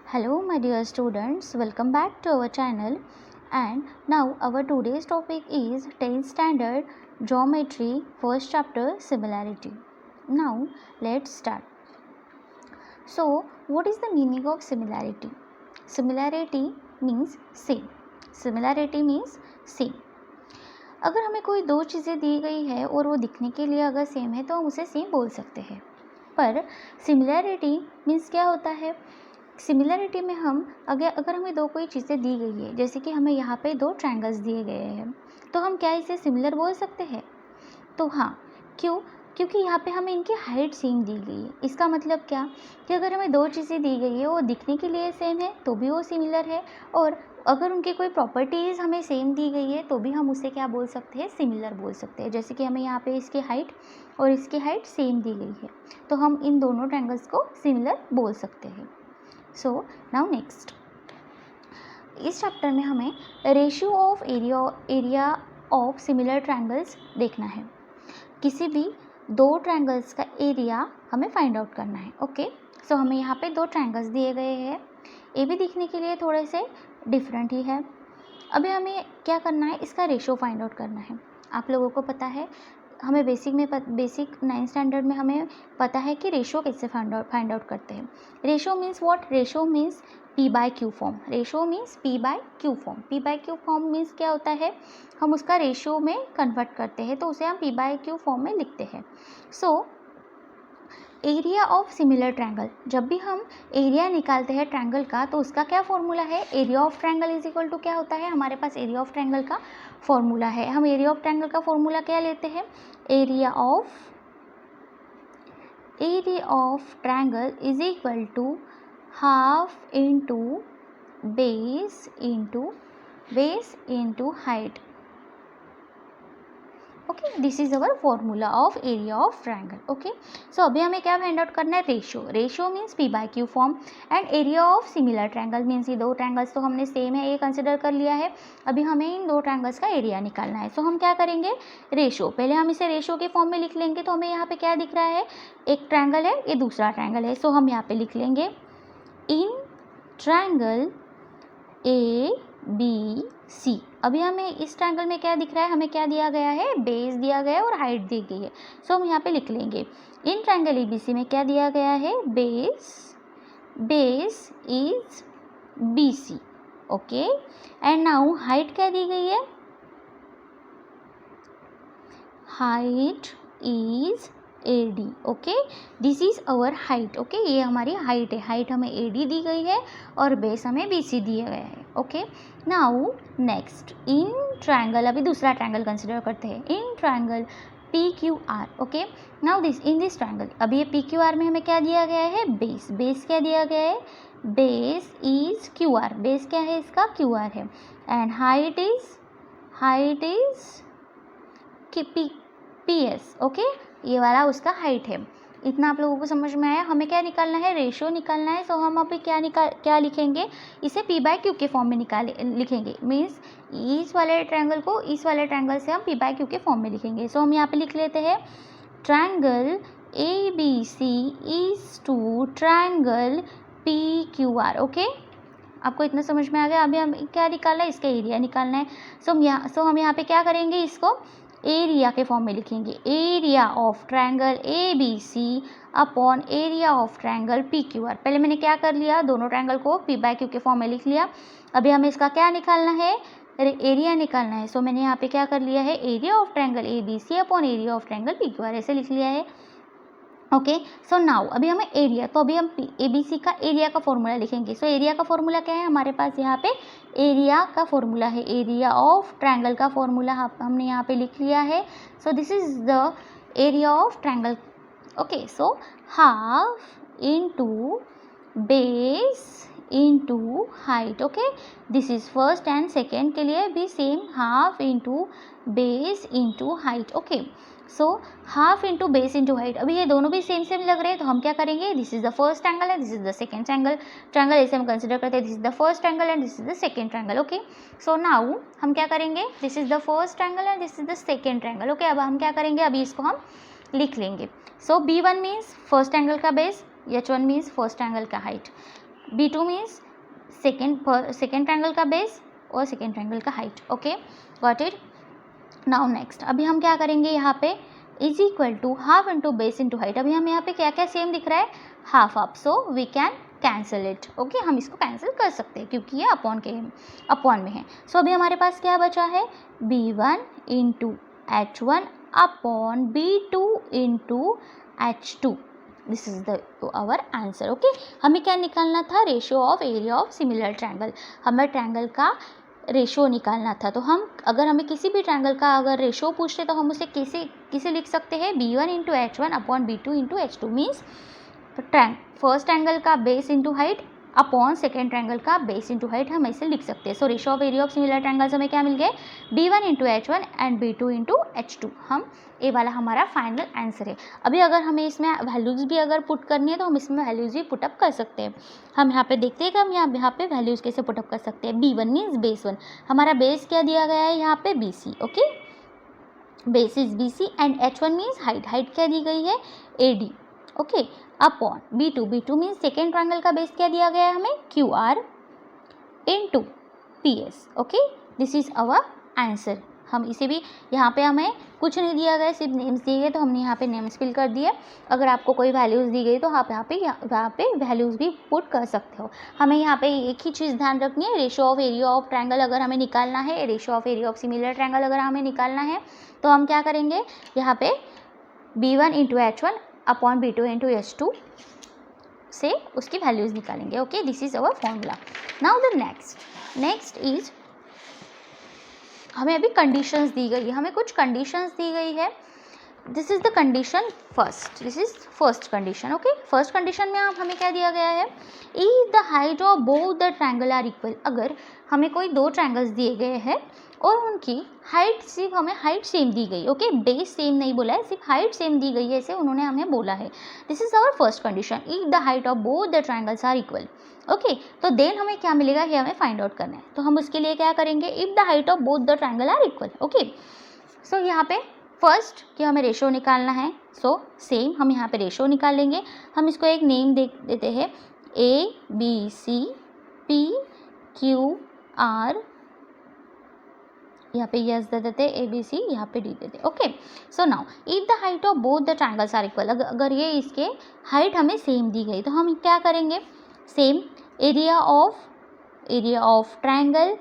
Hello my dear students, welcome back to our channel, and now our today's topic is 10th standard geometry first chapter similarity. Now let's start. So what is the meaning of similarity? Similarity means same. Similarity means same. अगर हमें कोई दो चीज़ें दी गई है और वो दिखने के लिए अगर सेम है तो हम उसे सेम बोल सकते हैं, पर सिमिलैरिटी मीन्स क्या होता है? सिमिलैरिटी में हम अगर हमें दो कोई चीज़ें दी गई है, जैसे कि हमें यहाँ पे दो ट्रायंगल्स दिए गए हैं, तो हम क्या इसे सिमिलर बोल सकते हैं? तो हाँ, क्यों? क्योंकि यहाँ पे हमें इनकी हाइट सेम दी गई है। इसका मतलब क्या कि अगर हमें दो चीज़ें दी गई है वो दिखने के लिए सेम है तो भी वो सिमिलर है, और अगर उनकी कोई प्रॉपर्टीज़ हमें सेम दी गई है तो भी हम उसे क्या बोल सकते हैं? सिमिलर बोल सकते हैं। जैसे कि हमें यहाँ पे इसकी हाइट और इसकी हाइट सेम दी गई है, तो हम इन दोनों ट्रायंगल्स को सिमिलर बोल सकते हैं। सो नाउ नेक्स्ट, इस चैप्टर में हमें ratio of area of similar triangles देखना है। किसी भी दो ट्रायंगल्स का एरिया हमें फाइंड आउट करना है। ओके, सो हमें यहाँ पे दो ट्रायंगल्स दिए गए हैं, ये भी दिखने के लिए थोड़े से डिफरेंट ही है। अभी हमें क्या करना है? इसका रेशियो फाइंड आउट करना है। आप लोगों को पता है, हमें बेसिक 9th स्टैंडर्ड में हमें पता है कि रेशियो कैसे फाइंड आउट करते हैं। Ratio means what? Ratio means P by Q form. Ratio means P by Q form. P by Q form means क्या होता है? हम उसका रेशियो में कन्वर्ट करते हैं तो उसे हम P बाय Q फॉर्म में लिखते हैं। So area of similar triangle, जब भी हम एरिया निकालते हैं ट्रायंगल का तो उसका क्या फॉर्मूला है? Area of triangle is equal to क्या होता है? हमारे पास एरिया ऑफ ट्रायंगल का फॉर्मूला है। हम एरिया ऑफ ट्रायंगल का फॉर्मूला क्या लेते हैं? Area of triangle is equal to half into base into height. Okay, this is our formula of area of triangle. Okay, so अभी हमें क्या फाइंड आउट करना है? Ratio. Ratio means P by Q form, and area of similar triangle means ये दो triangles तो हमने same है ये कंसिडर कर लिया है। अभी हमें इन दो ट्रायंगल्स का एरिया निकालना है। सो हम क्या करेंगे? रेशियो, पहले हम इसे रेशियो के फॉर्म में लिख लेंगे। तो हमें यहाँ पे क्या दिख रहा है? एक ट्रायंगल है, ये दूसरा ट्रायंगल है। सो हम यहाँ पे लिख लेंगे इन ट्रायंगल ABC। अभी हमें इस ट्रायंगल में क्या दिख रहा है? हमें क्या दिया गया है? बेस दिया गया है और हाइट दी गई है। सो हम यहाँ पे लिख लेंगे इन ट्रायंगल ABC में क्या दिया गया है? Base is BC। Okay, and now height क्या दी गई है? Height is AD। Okay, this is our height. Okay, ये हमारी हाइट है। हाइट हमें AD दी गई है और बेस हमें BC दिया गया है। Okay, now next in triangle, अभी दूसरा ट्रायंगल कंसिडर करते हैं। In triangle PQR। Okay, now in this triangle, अभी ये PQR में हमें क्या दिया गया है? बेस। बेस क्या दिया गया है? Base is QR। बेस क्या है इसका? QR है, and height is PS। Okay, ये वाला उसका हाइट है। इतना आप लोगों को समझ में आया? हमें क्या निकालना है? रेशियो निकालना है। सो हम अभी क्या लिखेंगे? इसे P बाय Q के फॉर्म में लिखेंगे। मीन्स इस वाले ट्रायंगल को इस वाले ट्रायंगल से हम P बाय Q के फॉर्म में लिखेंगे। सो हम यहाँ पे लिख लेते हैं triangle ABC is to triangle PQR। Okay, आपको इतना समझ में आ गया? अभी हम क्या निकालना है? इसका एरिया निकालना है। सो हम यहाँ पे क्या करेंगे? इसको एरिया के फॉर्म में लिखेंगे। Area of triangle ABC upon area of triangle PQR। पहले मैंने क्या कर लिया? दोनों ट्रायंगल को P बाय Q के फॉर्म में लिख लिया। अभी हमें इसका क्या निकालना है? एरिया निकालना है। सो मैंने यहाँ पे क्या कर लिया है? Area of triangle ABC upon area of triangle PQR ऐसे लिख लिया है। ओके, सो नाउ अभी हमें एरिया, तो अभी हम ABC का एरिया का फॉर्मूला लिखेंगे। सो एरिया का फॉर्मूला क्या है? हमारे पास यहाँ पे एरिया का फॉर्मूला है, एरिया ऑफ ट्रायंगल का फॉर्मूला हमने यहाँ पे लिख लिया है। So this is the area of triangle. Okay, so half into base into height. Okay, this is first and second के लिए भी same, half into base into height. Okay, सो half into base into height. अभी ये दोनों भी same लग रहे हैं, तो हम क्या करेंगे? This is the first triangle and this is the second triangle ऐसे हम कंसिडर करते हैं। This is the first triangle and this is the second triangle. Okay, so now हम क्या करेंगे? This is the first triangle and this is the second triangle. Okay, अब हम क्या करेंगे? अभी इसको हम लिख लेंगे। सो B1 मीन्स फर्स्ट ट्रायंगल का base, H1 means first triangle का height. B2 means second triangle का बेस और सेकेंड ट्रायंगल का height. Okay, got it. Now next, अभी हम क्या करेंगे यहाँ पे is equal to half into base into height. अभी हम यहाँ पे क्या क्या सेम दिख रहा है, half half, so we can cancel it. Okay, हम इसको कैंसिल कर सकते हैं क्योंकि ये अपॉन में है. सो अभी हमारे पास क्या बचा है, B1 into H1 upon B2 into H2. This is the our answer. Okay, हमें क्या निकालना था, ratio of area of similar triangle. हमें ट्रायंगल का रेशियो निकालना था. तो हम अगर हमें किसी भी ट्रायंगल का अगर रेशियो पूछते तो हम उसे किसे लिख सकते हैं, B1 into H1 upon B2 into H2 means first triangle का base into height upon second triangle का बेस इंटू हाइट, हम ऐसे लिख सकते हैं. So ratio of area of similar triangles हमें क्या मिल गए, B1 into H1 and B2 into H2. हम ये वाला हमारा फाइनल आंसर है. अभी अगर हमें इसमें वैल्यूज़ भी अगर पुट करनी है तो हम इसमें वैल्यूज़ भी पुटअप कर सकते हैं. हम यहाँ पे देखते हैं कि हम यहाँ पे वैल्यूज़ कैसे पुटअप कर सकते हैं. B1 मीन्स बेस 1, हमारा बेस क्या दिया गया है यहाँ पे BC. Okay, base is BC and H1 means height क्या दी गई है, AD. Okay, upon B2 means second triangle का बेस क्या दिया गया है हमें, QR into PS. Okay, this is our answer. हम इसे भी यहाँ पे हमें कुछ नहीं दिया गया, सिर्फ नेम्स दिए गए तो हमने यहाँ पे नेम्स फिल कर दिए. अगर आपको कोई वैल्यूज़ दी गई तो आप यहाँ पे वैल्यूज़ भी पुट कर सकते हो. हमें यहाँ पे एक ही चीज़ ध्यान रखनी है, ratio of area of triangle अगर हमें निकालना है, ratio of area of similar triangle अगर हमें निकालना है तो हम क्या करेंगे, यहाँ पे B1 into H1 upon B2 into H2 से उसकी वैल्यूज़ निकालेंगे. Okay, this is our formula. Now the next is, हमें अभी कंडीशंस दी गई है, हमें कुछ कंडीशंस दी गई है. This is the condition first, this is first condition. Okay, first condition में हमें क्या दिया गया है, if the height of both the triangle are equal. अगर हमें कोई दो ट्रायंगल्स दिए गए हैं और उनकी हाइट, सिर्फ हमें हाइट सेम दी गई. ओके, बेस सेम नहीं बोला है, सिर्फ हाइट सेम दी गई है, ऐसे उन्होंने हमें बोला है. This is our first condition, if the height of both the triangles are equal. Okay, तो देन हमें क्या मिलेगा, ये हमें फाइंड आउट करना है. तो हम उसके लिए क्या करेंगे, if the height of both the triangle are equal. Okay, so यहाँ पे फर्स्ट कि हमें रेशियो निकालना है, सो सेम हम यहाँ पे रेशियो निकाल लेंगे. हम इसको एक नेम देते हैं, ABC PQR, यहाँ पे यस दे देते, ABC यहाँ पे D देते. Okay, so now if the height of both the triangles are equal, अगर ये इसके हाइट हमें सेम दी गई तो हम क्या करेंगे, same area of triangle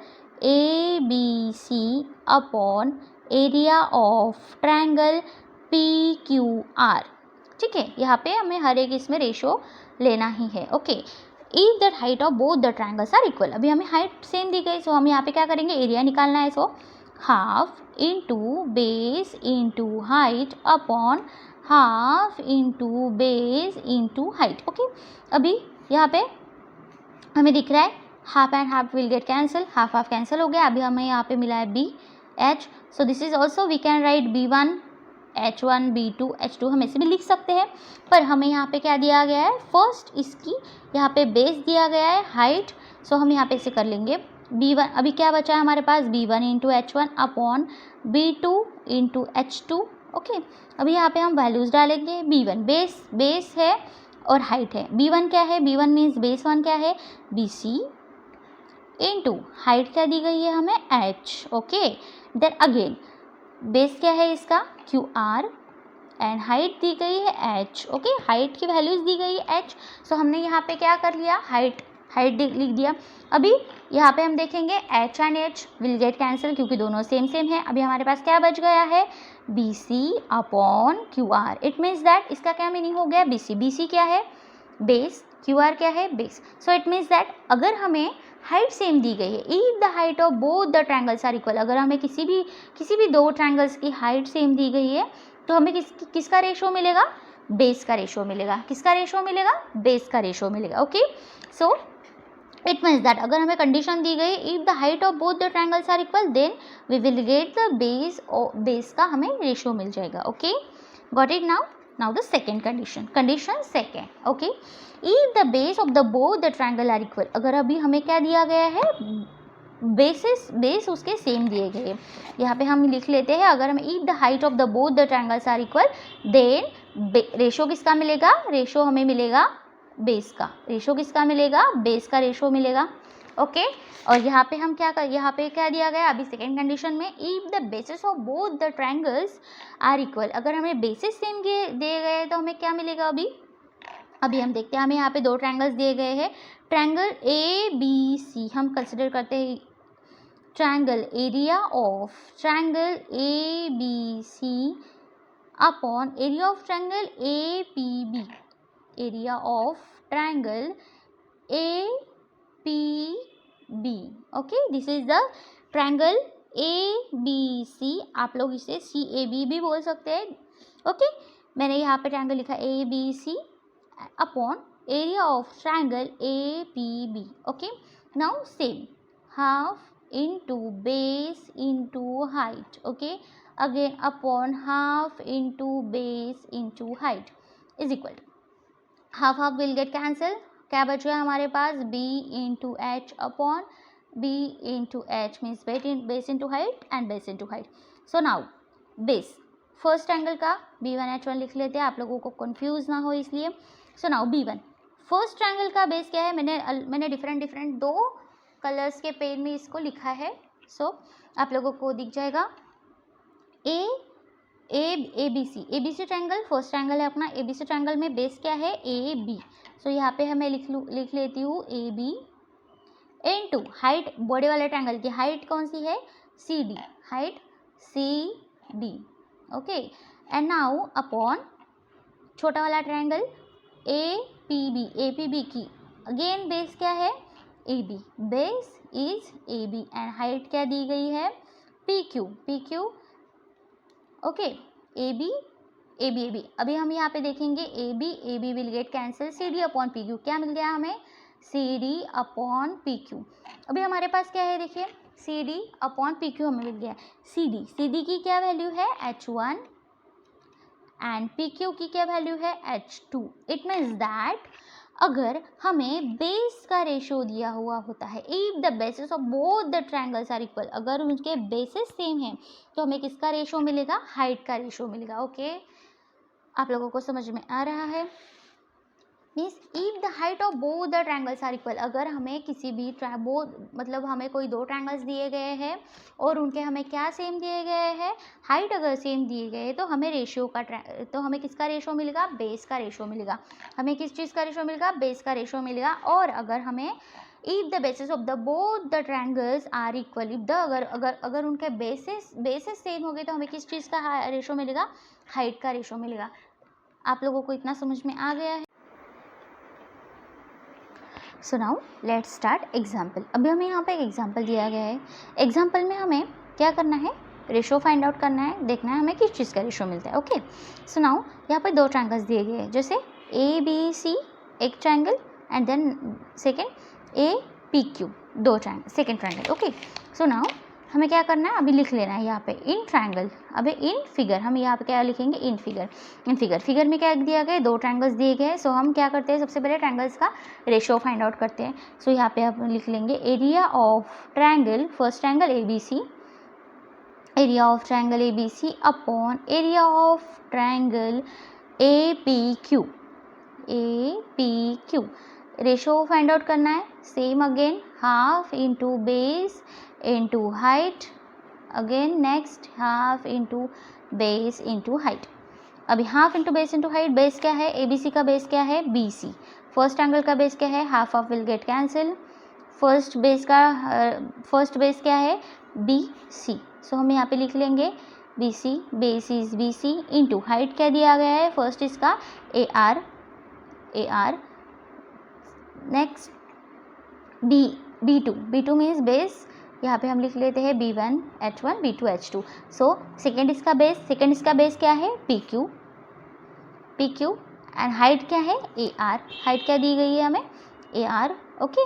ABC upon area of triangle PQR. ठीक है, यहाँ पे हमें हर एक इसमें रेशियो लेना ही है. Okay, if the height of both the triangles are equal, अभी हमें हाइट सेम दी गई, सो हम यहाँ पे क्या करेंगे, एरिया निकालना है. So half into base into height upon half into base into height. Okay, अभी यहाँ पे हमें दिख रहा है half and half will get cancel, half cancel हो गया. अभी हमें यहाँ पे मिला है BH. So this is also we can write B1 H1 B2 H2, हम ऐसे भी लिख सकते हैं. पर हमें यहाँ पे क्या दिया गया है, फर्स्ट इसकी यहाँ पे बेस दिया गया है हाइट. सो हम यहाँ पे ऐसे कर लेंगे B1. अभी क्या बचा है हमारे पास, B1 into H1 upon B2 into H2. Okay, अभी यहाँ पे हम वैल्यूज़ डालेंगे. B1 बेस है और हाइट है. B1 क्या है, B1 मीन्स बेस 1 क्या है, BC इंटू हाइट क्या दी गई है हमें, H. Okay, then again base क्या है इसका, QR एंड हाइट दी गई है H. ओके, हाइट की वैल्यूज़ दी गई है H. सो हमने यहाँ पे क्या कर लिया, हाइट लिख दिया. अभी यहाँ पे हम देखेंगे H and H will get cancel क्योंकि दोनों सेम है. अभी हमारे पास क्या बच गया है, BC upon QR. It means that इसका क्या मीनिंग हो गया, BC क्या है, बेस, QR क्या है, base. So it means that अगर हमें हाइट सेम दी गई है, if the height of both the triangles are equal, अगर हमें किसी भी दो ट्रायंगल्स की हाइट सेम दी गई है तो हमें किसका रेशियो मिलेगा, बेस का रेशियो मिलेगा. किसका रेशियो मिलेगा, बेस का रेशियो मिलेगा. Okay, so it means that अगर हमें कंडीशन दी गई if the height of both the triangles are equal then we will get the base का हमें रेशियो मिल जाएगा. Okay, got it. Now the second condition second. Okay, if the base of the both the triangle are equal, अगर अभी हमें क्या दिया गया है, बेस उसके सेम दिए गए. यहाँ पे हम लिख लेते हैं, अगर हमें if the height of the both the triangles are equal then ratio किसका मिलेगा, रेशियो हमें मिलेगा बेस का रेशो किसका मिलेगा, बेस का रेशो मिलेगा। ओके और यहाँ पे हम क्या कर, यहाँ पे क्या दिया गया अभी सेकेंड कंडीशन में, if the basis of both the triangles are equal, अगर हमें बेसिस सेम दिए गए तो हमें क्या मिलेगा। अभी हम देखते हैं, हमें यहाँ पे दो ट्रायंगल्स दिए गए हैं, ट्रायंगल ए बी सी हम कंसिडर करते हैं triangle, area of triangle A B C upon area of triangle A P B, area of triangle A P B. Okay this is the triangle A B C, आप लोग इसे सी A B भी बोल सकते हैं। Okay मैंने यहाँ पे ट्रायंगल लिखा A B C upon area of triangle A P B. Okay now same half into base into height, okay again upon half into base into height is equal to half will get cancel, क्या बच गया हमारे पास b into h upon b into h means base into height and base into height। so now base first angle का b1 h1 लिख लेते हैं, आप लोगों को कंफ्यूज ना हो इसलिए। so now b1 first angle का बेस क्या है, मैंने डिफरेंट दो कलर्स के पेन में इसको लिखा है। सो आप लोगों को दिख जाएगा A B C triangle first triangle है अपना, ए बी सी ट्रायंगल में बेस क्या है ए बी। सो यहाँ पे हमें लिख लेती हूँ ए बी इनटू हाइट, बॉडी वाले ट्रायंगल की हाइट कौन सी है C D, height C D. Okay and now upon छोटा वाला ट्रायंगल ए पी बी की अगेन बेस क्या है A B, base is A B and height क्या दी गई है P Q. Okay A B अभी हम यहाँ पे देखेंगे A B will get cancel, C D upon P Q क्या मिल गया हमें C D upon P Q. अभी हमारे पास क्या है देखिए C D upon P Q हमें मिल गया, सी डी की क्या वैल्यू है h1 एंड पी क्यू की क्या वैल्यू है h2। इट मीन्स दैट अगर हमें बेस का रेशो दिया हुआ होता है, if the basis of both the triangles are equal, अगर उनके बेसिस सेम है तो हमें किसका रेशो मिलेगा हाइट का रेशो मिलेगा। ओके आप लोगों को समझ में आ रहा है, means if the height of both the triangles are equal, अगर हमें किसी भी मतलब हमें कोई दो ट्रायंगल्स दिए गए हैं और उनके हमें क्या सेम दिए गए हैं हाइट अगर सेम दिए गए तो हमें रेशियो का तो हमें किसका रेशो मिलेगा बेस का रेशो मिलेगा, हमें किस चीज़ का रेशो मिलेगा बेस का रेशो मिलेगा। और अगर हमें if the basis of the both the triangles are equal, if the अगर उनके बेसिस सेम हो गए तो हमें किस चीज़ का रेशो मिलेगा हाइट का रेशो मिलेगा। आप लोगों को इतना समझ में आ गया है। So now let's start example. अभी हमें यहाँ पे एक एग्जाम्पल दिया गया है, एग्जाम्पल में हमें क्या करना है रेशो फाइंड आउट करना है, देखना है हमें किस चीज़ का रेशो मिलता है। ओके सो नाउ यहाँ पे दो ट्रायंगल्स दिए गए हैं, जैसे ए बी सी एक triangle and then second A P Q दो triangle second triangle. Okay so now हमें क्या करना है अभी लिख लेना है यहाँ पे इन ट्रायंगल, अभी इन फिगर हम यहाँ पे क्या लिखेंगे इन फिगर में क्या दिया गया दो ट्रायंगल्स दिए गए हैं। सो हम क्या करते हैं सबसे पहले ट्रायंगल्स का रेशियो फाइंड आउट करते हैं। सो यहाँ पे आप लिख लेंगे area of triangle first triangle A B C, area of triangle A B C upon area of triangle A P Q. Ratio find out करना है, same again half into base into height, again next half into base into height. अभी half into base into height, base क्या है A B C का base क्या है B C, first angle का base क्या है half of will get cancel, first base क्या है बी सी। सो हम यहाँ पे लिख लेंगे B C, base is B C into height क्या दिया गया है फर्स्ट इसका A R, next B two means base, यहाँ पे हम लिख लेते हैं B1 H1 B2 H2। So second इसका बेस क्या है PQ एंड हाइट क्या है AR, हाइट क्या दी गई है हमें AR। Okay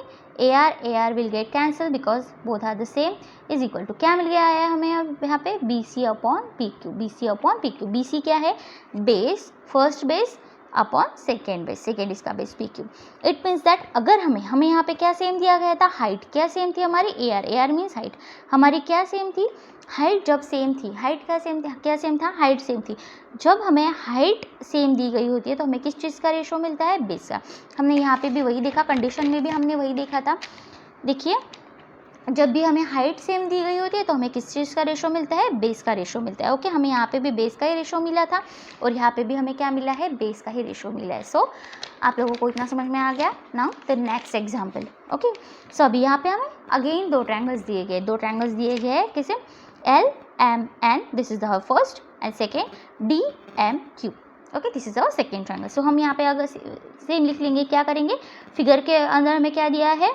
AR will get cancel because both are the same is equal to क्या मिल गया है हमें अब यहाँ पे BC अपॉन PQ। BC क्या है base, first base upon second base, second इसका base P Q. It means that अगर हमें यहाँ पे क्या सेम दिया गया था, हाइट क्या सेम थी हमारी, A R, A R means height, हमारी क्या सेम थी, हाइट जब सेम थी, हाइट क्या सेम थी, क्या सेम था, हाइट सेम थी। जब हमें हाइट सेम दी गई होती है तो हमें किस चीज़ का रेशो मिलता है, बेस का। हमने यहाँ पे भी वही देखा, कंडीशन में भी हमने वही देखा था। देखिए जब भी हमें हाइट सेम दी गई होती है तो हमें किस चीज़ का रेशो मिलता है, बेस का रेशो मिलता है। ओके, हमें यहाँ पे भी बेस का ही रेशो मिला था और यहाँ पे भी हमें क्या मिला है, बेस का ही रेशो मिला है। सो आप लोगों को इतना समझ में आ गया। Now the next example. Okay, so अभी यहाँ पे हमें अगेन दो ट्रायंगल्स दिए गए, दो ट्रायंगल्स दिए गए हैं किसे, L M N, this is the first, and second D M Q. Okay, this is our second triangle. So हम यहाँ पे अगर सेम लिख लेंगे, क्या करेंगे, फिगर के अंदर हमें क्या दिया है,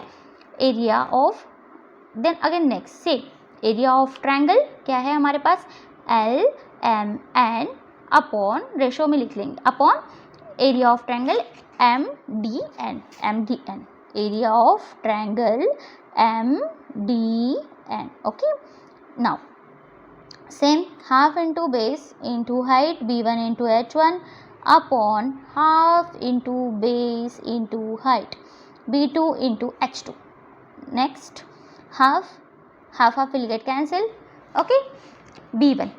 area of, then again next same area of triangle क्या है हमारे पास, L M N upon, ratio में लिख लेंगे, upon area of triangle M D N, M D N, area of triangle M D N. Okay, now same half into base into height b1 into h1 upon half into base into height b2 into h2। Next half will get cancel। Okay, b1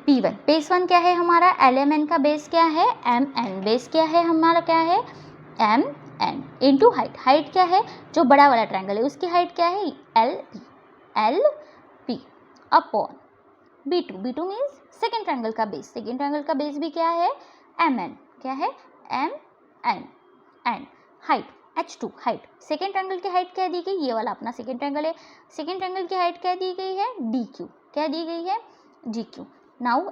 base 1 क्या है हमारा, lmn का base क्या है, mn, base क्या है हमारा, क्या है mn, इंटू हाइट क्या है, जो बड़ा वाला ट्रायंगल है उसकी हाइट क्या है, lp upon b2 means second triangle का बेस, सेकेंड ट्रायंगल का बेस भी क्या है, mn, क्या है mn, and height h2, height, second triangle की हाइट क्या दी गई, ये वाला अपना सेकेंड ट्रायंगल है, सेकेंड ट्रायंगल की हाइट क्या दी गई है, dq, क्या दी गई है, dq। Now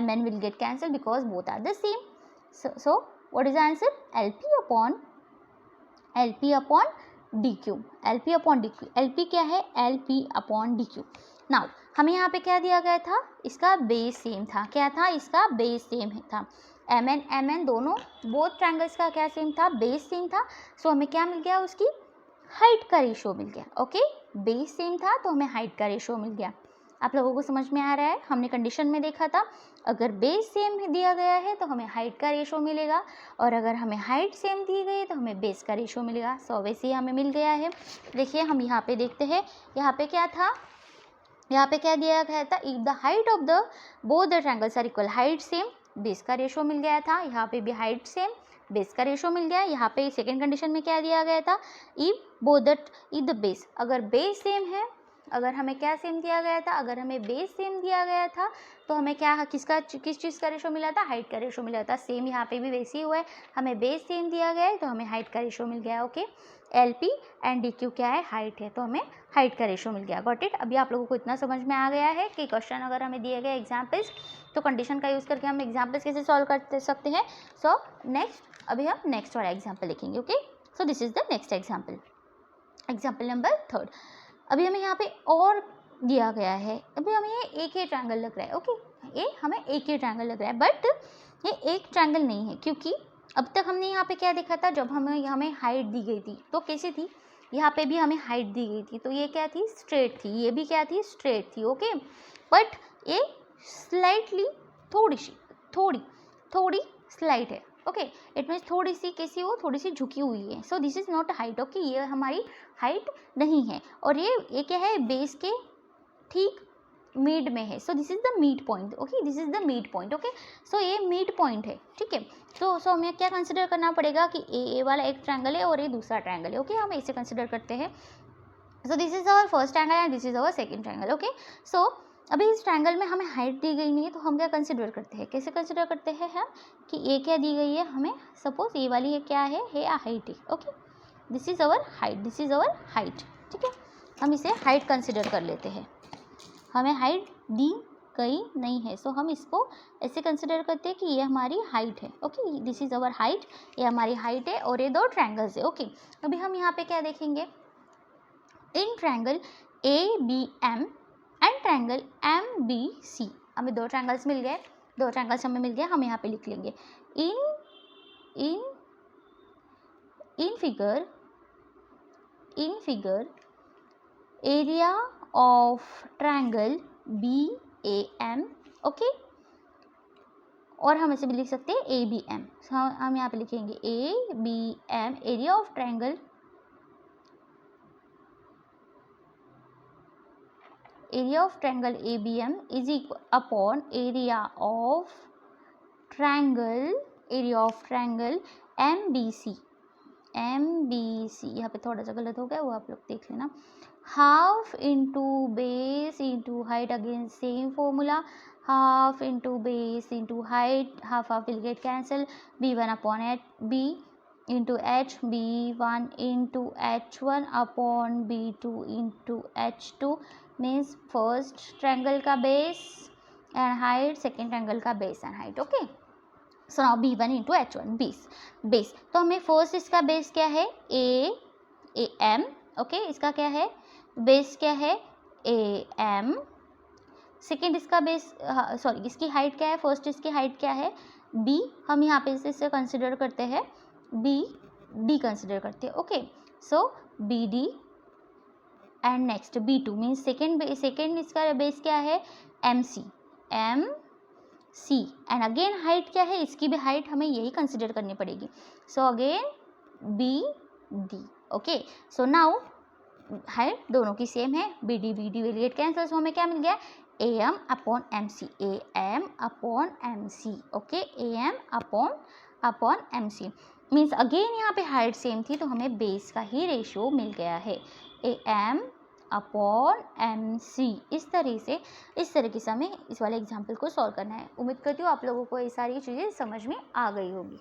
mn will get cancelled because both are the same। so what is the answer, lp upon dq, lp upon dq, lp क्या है, lp upon dq। नाउ हमें यहाँ पे क्या दिया गया था, इसका बेस सेम था, क्या था, इसका बेस सेम था, mn दोनों बोथ ट्रायंगल्स का क्या सेम था, बेस सेम था। सो हमें क्या मिल गया, उसकी हाइट का रेशो मिल गया। ओके, बेस सेम था तो हमें हाइट का रेशो मिल गया। आप लोगों को समझ में आ रहा है, हमने कंडीशन में देखा था अगर बेस सेम दिया गया है तो हमें हाइट का रेशो मिलेगा, और अगर हमें हाइट सेम दी गई है तो हमें बेस का रेशो मिलेगा। सो वैसे ही हमें मिल गया है। देखिए हम यहाँ पे देखते हैं, यहाँ पे क्या था, यहाँ पे क्या दिया गया था, if the height of the both the triangles are equal, height same, base का रेशो मिल गया था। यहाँ पे भी हाइट सेम, बेस का रेशो मिल गया। यहाँ पे सेकेंड कंडीशन में क्या दिया गया था, इफ द बेस, अगर बेस सेम है, अगर हमें क्या सेम दिया गया था, अगर हमें बेस सेम दिया गया था तो हमें क्या, किस चीज़ का रेशो मिला था, हाइट का रेशो मिला था। सेम यहाँ पे भी वैसे ही हुआ है, हमें बेस सेम दिया गया है तो हमें हाइट का रेशो मिल गया। ओके, LP एंड DQ क्या है, हाइट है, तो हमें हाइट का रेशो मिल गया। Got it. अभी आप लोगों को इतना समझ में आ गया है कि क्वेश्चन अगर हमें दिए गए एग्जाम्पल्स तो कंडीशन का यूज़ करके हम एग्जाम्पल्स कैसे सॉल्व कर सकते हैं। सो नेक्स्ट अभी हम नेक्स्ट वाला एग्जाम्पल लिखेंगे। Okay, so this is the next example, example number 3। अभी हमें यहाँ पे और दिया गया है, अभी हमें ये एक ही ट्रायंगल लग रहा है। ओके, ये हमें एक ही ट्रायंगल लग रहा है, बट ये एक ट्रायंगल नहीं है, क्योंकि अब तक हमने यहाँ पे क्या देखा था, जब हमें हाइट दी गई थी तो कैसी थी, यहाँ पे भी हमें हाइट दी गई थी तो ये क्या थी, स्ट्रेट थी, ये भी क्या थी, स्ट्रेट थी। ओके, बट ये स्लाइटली थोड़ी स्लाइट है। ओके, इट मीन्स थोड़ी सी कैसी हो, थोड़ी सी झुकी हुई है। So this is not height. Okay, ये हमारी हाइट नहीं है, और ये क्या है, बेस के ठीक मिड में है। So this is the mid point. Okay, this is the mid point. Okay, so ये मिड पॉइंट है, ठीक है। सो हमें क्या कंसिडर करना पड़ेगा कि ए वाला एक ट्रायंगल है और ये दूसरा ट्रायंगल है। ओके, हम इसे कंसिडर करते हैं। So this is our first triangle and this is our second triangle. Okay, so अभी इस ट्रायंगल में हमें हाइट दी गई नहीं है तो हम क्या कंसिडर करते हैं, कैसे कंसिडर करते हैं हम, कि ये क्या दी गई है हमें, सपोज ये वाली ये क्या है, हाइट है। Okay, this is our height, this is our height, ठीक है। हम इसे हाइट कंसिडर कर लेते हैं, हमें हाइट दी गई नहीं है, सो हम इसको ऐसे कंसिडर करते हैं कि ये हमारी हाइट है। Okay, this is our height, ये हमारी हाइट है और ये दो ट्रायंगल्स है। ओके, अभी हम यहाँ पे क्या देखेंगे, in triangle ABM and triangle MBC, हमें दो ट्रायंगल्स मिल गए, दो ट्रायंगल्स हमें मिल गए, हम यहाँ पे लिख लेंगे in figure area of triangle BAM, okay, और हम ऐसे भी लिख सकते हैं ए बी एम। हम यहाँ पे लिखेंगे A B M, area of triangle, area of triangle ABM is equal upon area of triangle MBC। यहाँ पे थोड़ा सा गलत हो गया, वो आप लोग देख लेना। Half into base into height, again same formula, half into base into height, half will get cancel, B1 upon B into H, B1 into H1 upon B2 into H2 means first triangle का base and height, second triangle का base and height. Okay, so now B1 into H1 base. तो हमें first इसका base क्या है, A M. Okay, इसका क्या है बेस, क्या है ए एम। सेकेंड इसका बेस, सॉरी इसकी हाइट क्या है, फर्स्ट इसकी हाइट क्या है बी, हम यहाँ पे इसे कंसिडर करते हैं डी कंसिडर करते हैं। ओके, so B D and next B2 means second इसका बेस क्या है M C and again height क्या है, इसकी भी हाइट हमें यही कंसिडर करनी पड़ेगी। So again B D. Okay, so now height दोनों की सेम है, B D will get cancel, so हमें क्या मिल गया A M upon M C, A M upon M C. Okay, A M upon M C means again यहाँ पे height same थी तो हमें बेस का ही रेशियो मिल गया है, A M upon M C. इस तरीके से हमें इस वाले एग्जाम्पल को सॉल्व करना है। उम्मीद करती हूँ आप लोगों को ये सारी चीज़ें समझ में आ गई होगी।